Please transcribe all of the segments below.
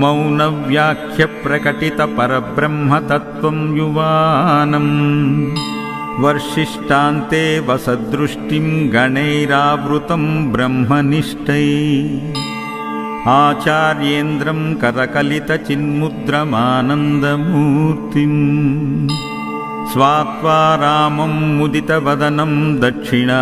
मौनव्याख्यप्रकटितपरब्रह्मतत्त्वं युवानम् वर्षिष्टान्ते वसदृष्टिं गणैरावृतं ब्रह्मनिष्ठैः आचार्येन्द्रं करकलितचिन्मुद्रमानन्दमूर्तिम् स्वात्वारामं मुदितवदनं दक्षिणामूर्तिमीडे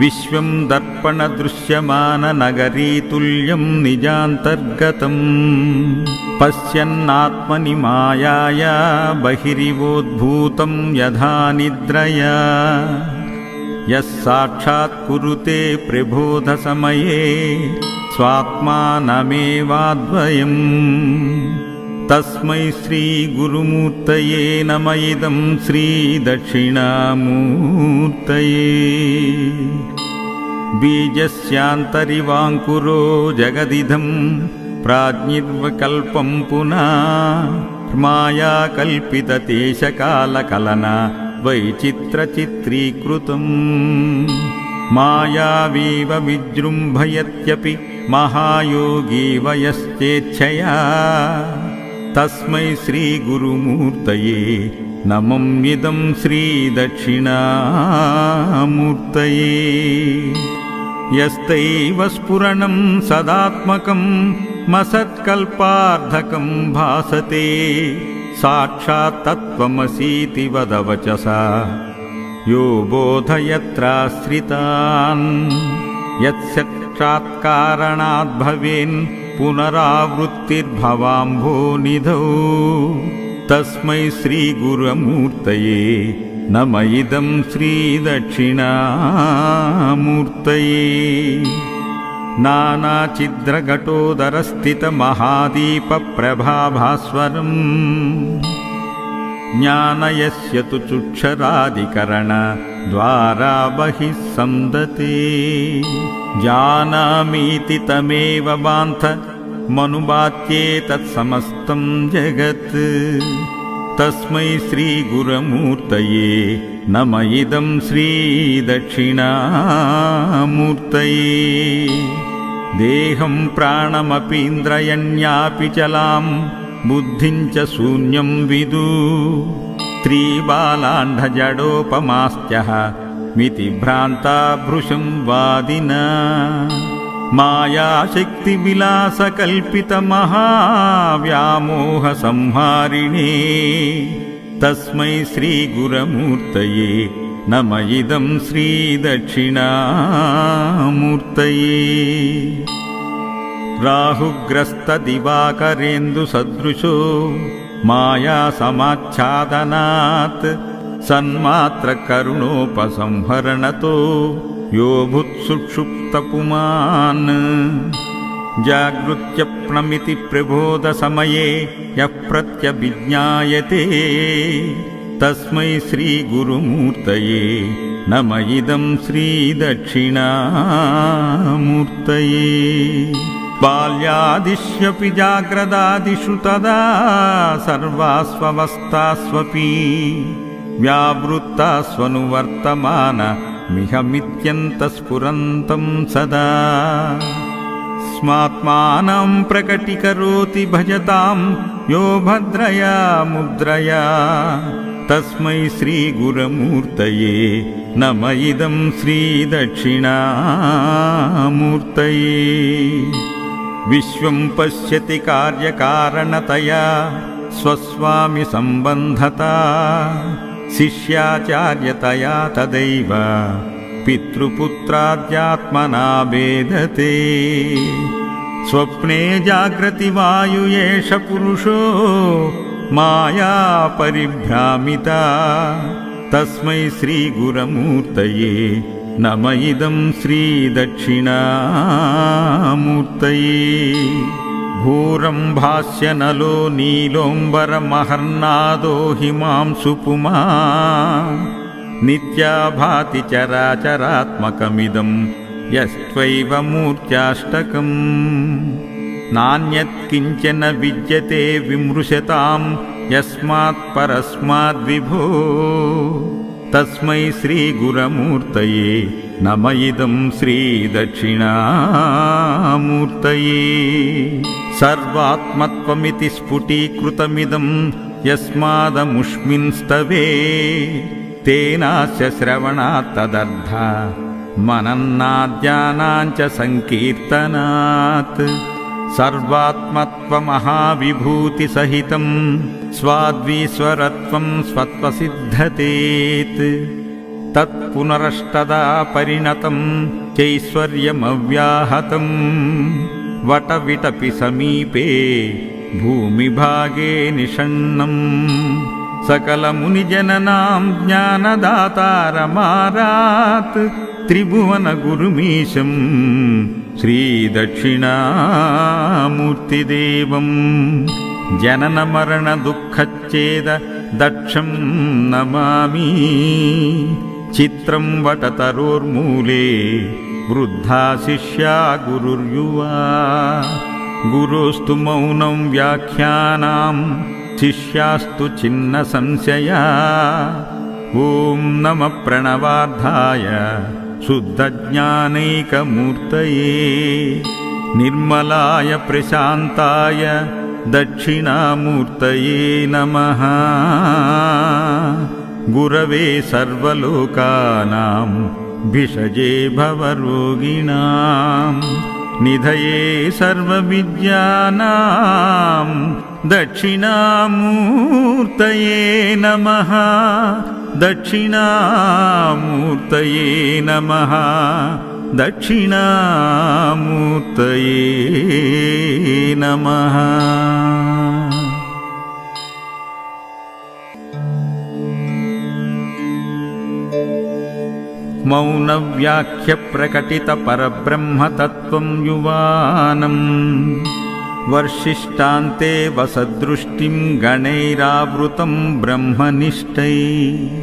विश्वं दर्पणदृश्यमाननगरीतुल्यं निजान्तर्गतं पश्यन्नात्मनि मायाया बहिरिवोद्भूतं यथा निद्रया यः साक्षात् कुरुते प्रबोधसमये स्वात्मानमेवाद्वयम् तस्मै श्रीगुरुमूर्तये नम इदं श्रीदक्षिणामूर्तये बीजस्यान्तरिवाङ्कुरो जगदिदं प्राज्ञिर्वकल्पं पुनः मायाकल्पितदेशकालकलना वैचित्रचित्रीकृतम् मायावीव विजृम्भयत्यपि महायोगी वयश्चेच्छया तस्मै श्रीगुरुमूर्तये नमम्यदं श्रीदक्षिणामूर्तये यस्तैव स्फुरणं सदात्मकं मसत्कल्पार्धकं भासते साक्षात् तत्त्वमसीति वदवचसा यो बोधयत्राश्रितान् यत्साक्षात्कारणात् भवेन् पुनरावृत्तिर्भवाम्भोनिधौ तस्मै श्रीगुरुमूर्तये नम इदं श्रीदक्षिणामूर्तये नानाचिद्रघटोदरस्थितमहादीपप्रभाभास्वरम् ज्ञानयस्य तु चुक्षरादिकरणद्वारा बहिः संदते जानामीति तमेव बान्थ मनुबात्ये तत्समस्तं जगत् तस्मै श्रीगुरुमूर्तये नम इदं श्रीदक्षिणामूर्तये देहं प्राणमपीन्द्रयण्यापि चलां बुद्धिं च शून्यं विदु त्रिबालाण्डजडोपमास्त्यः मिति भ्रान्ता भृशं वादिना मायाशक्तिविलासकल्पितमहाव्यामोहसंहारिणे तस्मै श्रीगुरुमूर्तये नम इदं श्रीदक्षिणामूर्तये राहुग्रस्तदिवाकरेन्दुसदृशो मायासमाच्छादनात् सन्मात्रकरुणोपसंहरणतो यो भूत्सुषुप्तपुमान् जागृत्यप्नमिति प्रबोधसमये यः प्रत्यभिज्ञायते तस्मै श्रीगुरुमूर्तये नम इदं श्रीदक्षिणामूर्तये बाल्यादिष्यपि जाग्रदादिषु तदा सर्वास्वस्थास्वपि व्यावृत्तास्वनुवर्तमानमिहमित्यन्तस्फुरन्तं सदा स्मात्मानं प्रकटीकरोति भजतां यो भद्रया मुद्रया तस्मै श्रीगुरुमूर्तये नम इदं श्रीदक्षिणामूर्तये विश्वं पश्यति कार्यकारणतया स्वस्वामि सम्बन्धता शिष्याचार्यतया तदैव पितृपुत्राद्यात्मना भेदते स्वप्ने जाग्रति वायु एष पुरुषो माया परिभ्रामिता तस्मै श्रीगुरुमूर्तये नम इदं श्रीदक्षिणामूर्तये भूरं भास्यनलो नीलोऽम्बरमहर्नादो हिमांशुपुमा नित्या भाति चराचरात्मकमिदं यस्त्वैव मूर्त्याष्टकम् नान्यत् किञ्चन विद्यते विमृशतां यस्मात् परस्माद् विभो तस्मै श्रीगुरमूर्तये नम इदं श्रीदक्षिणामूर्तये। सर्वात्मत्वमिति स्फुटीकृतमिदं यस्मादमुष्मिंस्तवे तेनास्य श्रवणात् तदर्थ मनन्नाद्यानाञ्च संकीर्तनात्। सर्वात्मत्वमहाविभूतिसहितं स्वाद्वीश्वरत्वं स्वत्वसिद्धतेत्। तत्पुनरष्टदा परिणतं चैश्वर्यमव्याहतं वटविटपि समीपे भूमिभागे निषण्णम्। सकलमुनिजननां ज्ञानदातारमारात् त्रिभुवनगुरुमीशं श्रीदक्षिणामूर्तिदेवं। जननमरणदुःखच्छेद दक्षं नमामि। चित्रं वटतरोर्मूले वृद्धा शिष्या गुरुर्युवा। गुरोस्तु मौनं व्याख्यानां शिष्यास्तु छिन्नसंशया। ॐ नमः प्रणवार्धाय शुद्धज्ञानैकमूर्तये निर्मलाय प्रशान्ताय दक्षिणामूर्तये नमः। गुरवे सर्वलोकानां भिषजे भवरोगिणां निधये सर्वविद्यानां दक्षिणामूर्तये नमः। दक्षिणामूर्तये नमः। दक्षिणामूर्तये नमः। मौनव्याख्यप्रकटितपरब्रह्मतत्त्वं युवानम् वर्षिष्टान्ते वसदृष्टिं गणैरावृतं ब्रह्मनिष्ठैः।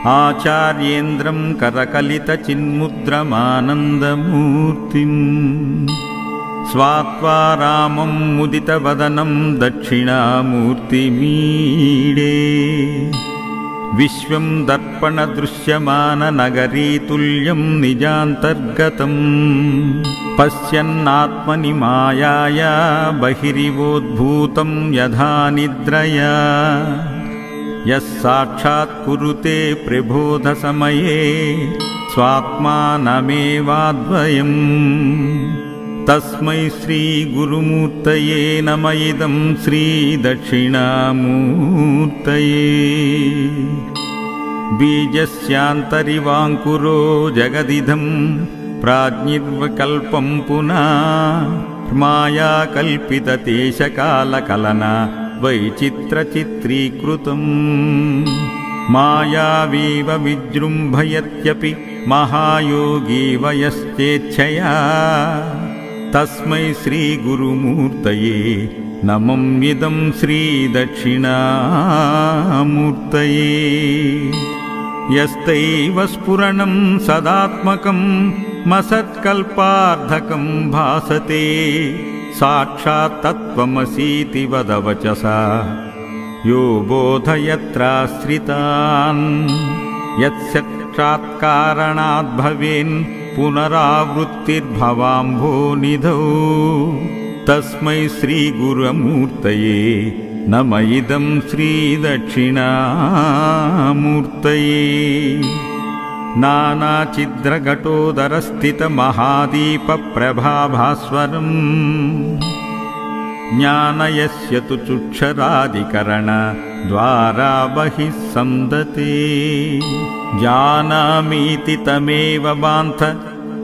आचार्येन्द्रं करकलितचिन्मुद्रमानन्दमूर्तिम् स्वात्वा रामं मुदितवदनं दक्षिणामूर्तिमीडे। विश्वं दर्पणदृश्यमाननगरीतुल्यं निजान्तर्गतं पश्यन्नात्मनि मायाया बहिरिवोद्भूतं यथा निद्रया। यः साक्षात् कुरुते प्रबोधसमये स्वात्मानमेवाद्वयम्। तस्मै श्रीगुरुमूर्तये नम इदं श्रीदक्षिणामूर्तये। बीजस्यान्तरिवाङ्कुरो जगदिदं प्राज्ञिर्विकल्पं पुनः मायाकल्पितदेशकालकलना वैचित्रचित्रीकृतम्। मायावीव विजृम्भयत्यपि महायोगी वयश्चेच्छया। तस्मै श्रीगुरुमूर्तये नमं इदं श्रीदक्षिणामूर्तये। यस्तैव स्फुरणं सदात्मकं मसत्कल्पार्धकं भासते साक्षात् तत्त्वमसीति वदवचसा यो बोधयत्राश्रितान्। यत्साक्षात्कारणात् भवेन् पुनरावृत्तिर्भवाम्भोनिधौ। तस्मै श्रीगुरुमूर्तये नम इदं श्रीदक्षिणामूर्तये। नानाचिद्रघटोदरस्थितमहादीपप्रभाभास्वरम् ज्ञानयस्य तु चुक्षरादिकरणद्वारा बहिः संदते। जानामीति तमेव बान्थ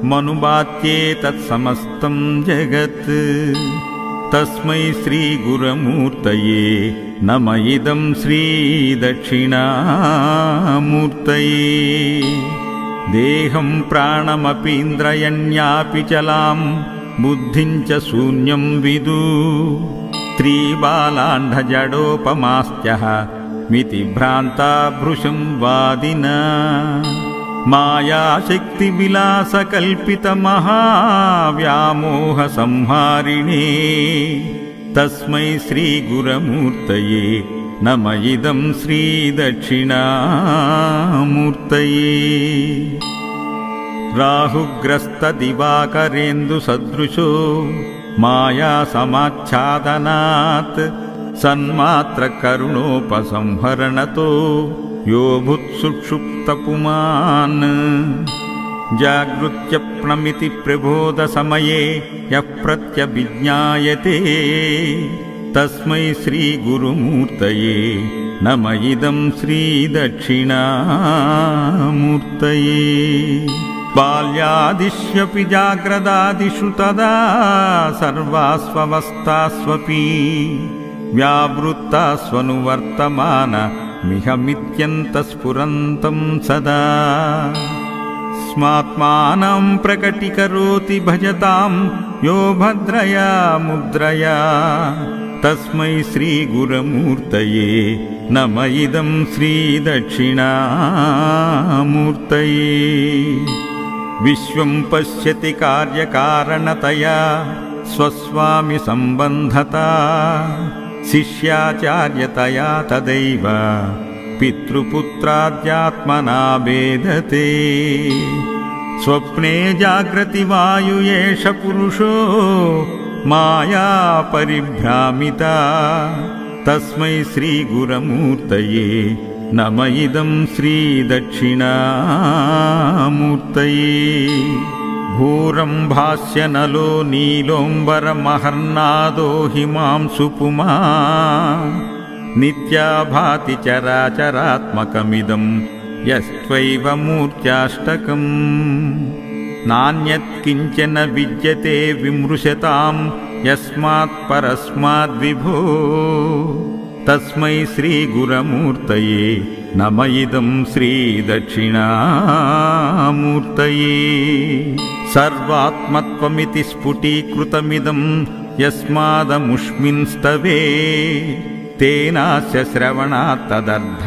मनुबात्ये तत्समस्तं जगत्। तस्मै श्रीगुरुमूर्तये नम इदं श्रीदक्षिणामूर्तये। देहं प्राणमपीन्द्रयण्यापि चलां बुद्धिं च शून्यं विदु। त्रिबालाण्डजडोपमास्त्यः मितिभ्रान्ता भृशं वादिना। मायाशक्तिविलासकल्पितमहाव्यामोहसंहारिणे। तस्मै श्रीगुरुमूर्तये नम इदं श्रीदक्षिणामूर्तये। राहुग्रस्तदिवाकरेन्दुसदृशो मायासमाच्छादनात् सन्मात्रकरुणोपसंहरणतो यो भूत्सुषुप्तपुमान् जागृत्यप्नमिति प्रबोधसमये यः प्रत्यभिज्ञायते तस्मै श्रीगुरुमूर्तये नम इदं श्रीदक्षिणामूर्तये। बाल्यादिष्यपि जाग्रदादिषु तदा सर्वास्वस्थास्वपि व्यावृत्तास्वनुवर्तमानमिहमित्यन्तस्फुरन्तं सदा स्मात्मानं प्रकटीकरोति भजतां यो भद्रया मुद्रया तस्मै श्रीगुरुमूर्तये नम इदं श्रीदक्षिणामूर्तये। विश्वं पश्यति कार्यकारणतया स्वस्वामि सम्बन्धता शिष्याचार्यतया तदैव पितृपुत्राद्यात्मना भेदते। स्वप्ने जाग्रति वायु एष पुरुषो माया परिभ्रामिता तस्मै श्रीगुरुमूर्तये नम इदं श्रीदक्षिणामूर्तये। घोरं भास्यनलो नीलोऽम्बरमहर्नादो हिमांशुपुमा नित्या भाति चराचरात्मकमिदं यस्त्वैव मूर्त्याष्टकम्। नान्यत् किञ्चन विद्यते विमृशतां यस्मात् परस्माद्विभो तस्मै श्रीगुरुमूर्तये नम इदं श्रीदक्षिणामूर्तये। सर्वात्मत्वमिति स्फुटीकृतमिदं यस्मादमुष्मिंस्तवे तेनास्य श्रवणात् तदर्थ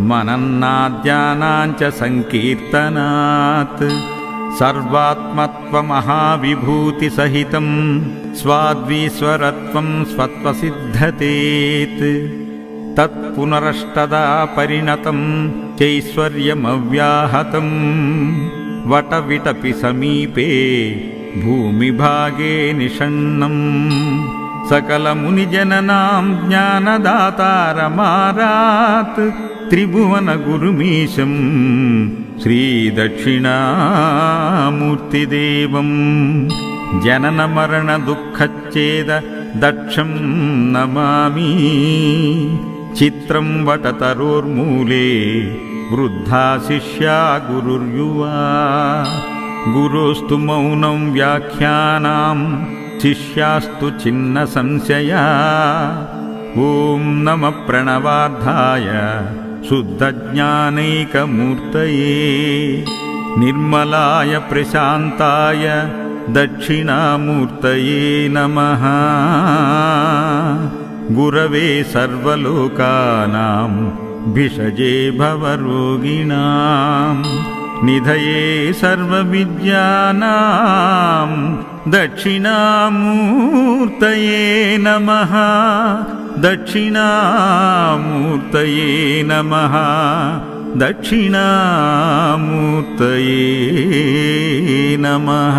मनन्नाद्यानाञ्च संकीर्तनात्। सर्वात्मत्वमहाविभूतिसहितं स्वाद्वीश्वरत्वं स्वत्वसिद्धतेत् तत्पुनरष्टदा परिणतं चैश्वर्यमव्याहतं वटविटपि समीपे भूमिभागे निषण्णम्। सकलमुनिजननां ज्ञानदातारमारात् त्रिभुवनगुरुमीशं श्रीदक्षिणामूर्तिदेवं जननमरणदुःखच्छेद दक्षं नमामि। चित्रं वटतरोर्मूले वृद्धा शिष्या गुरुर्युवा गुरोस्तु मौनं व्याख्यानां शिष्यास्तु छिन्न संशया। ॐ नमः प्रणवार्धाय शुद्धज्ञानैकमूर्तये निर्मलाय प्रशान्ताय दक्षिणामूर्तये नमः। गुरवे सर्वलोकानां भिषजे भवरोगिणां निधये सर्वविद्यानां दक्षिणामूर्तये नमः। दक्षिणामूर्तये नमः। दक्षिणामूर्तये नमः।